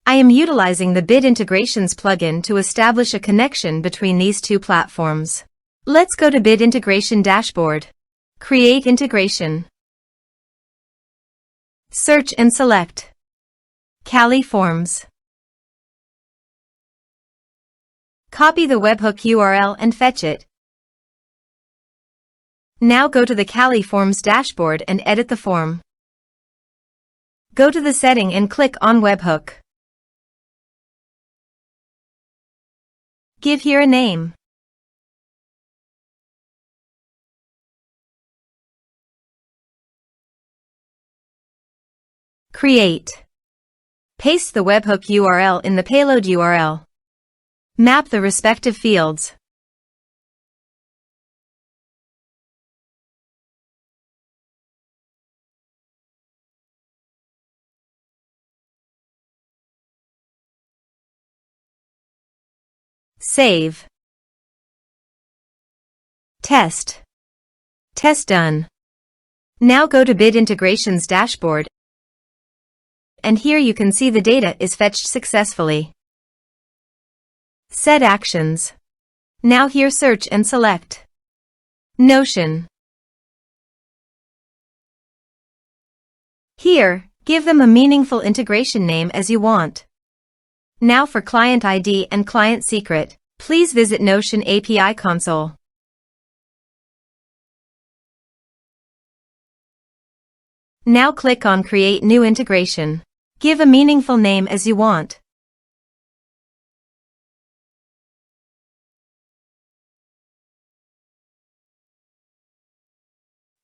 I am utilizing the Bit Integrations plugin to establish a connection between these two platforms. Let's go to Bit Integration Dashboard. Create integration. Search and select Cali Forms. Copy the webhook URL and fetch it. Now go to the Cali Forms dashboard and edit the form. Go to the setting and click on webhook. Give here a name. Create. Paste the webhook URL in the payload URL. Map the respective fields. Save. Test. Test done. Now go to Bit Integrations dashboard, and here you can see the data is fetched successfully. Set actions. Now here search and select Notion. Here, give them a meaningful integration name as you want. Now for client ID and client secret, please visit Notion API console. Now click on Create New Integration. Give a meaningful name as you want.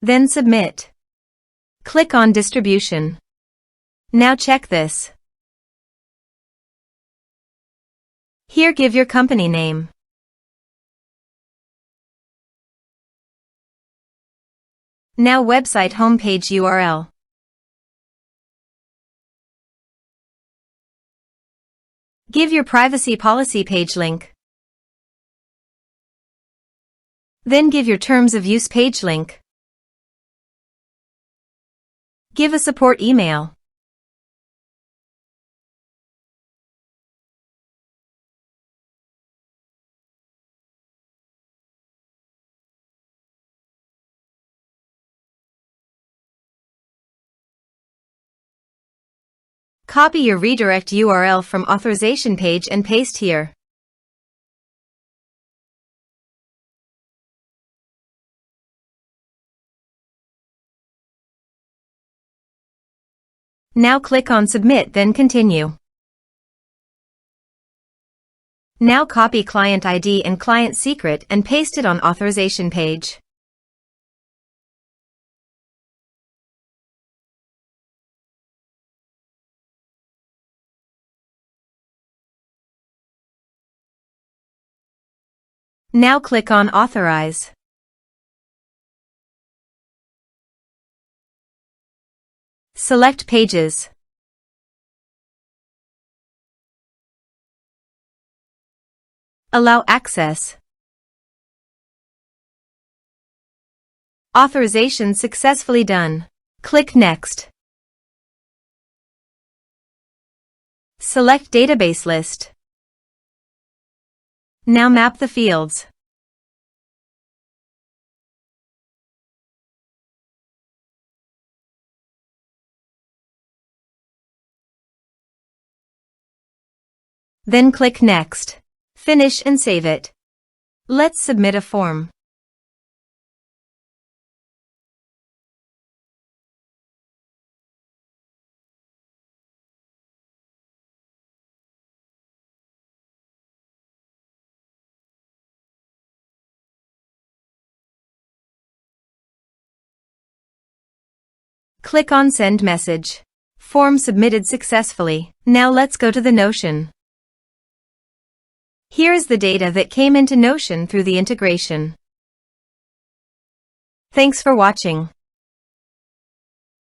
Then submit. Click on Distribution. Now check this. Here give your company name. Now website homepage URL. Give your privacy policy page link. Then give your terms of use page link. Give a support email. Copy your redirect URL from authorization page and paste here. Now click on Submit, then Continue. Now copy client ID and client secret and paste it on authorization page. Now click on Authorize. Select Pages. Allow access. Authorization successfully done. Click Next. Select Database List. Now map the fields. Then click Next. Finish and save it. Let's submit a form. Click on Send Message. Form submitted successfully. Now let's go to the Notion. Here is the data that came into Notion through the integration. Thanks for watching.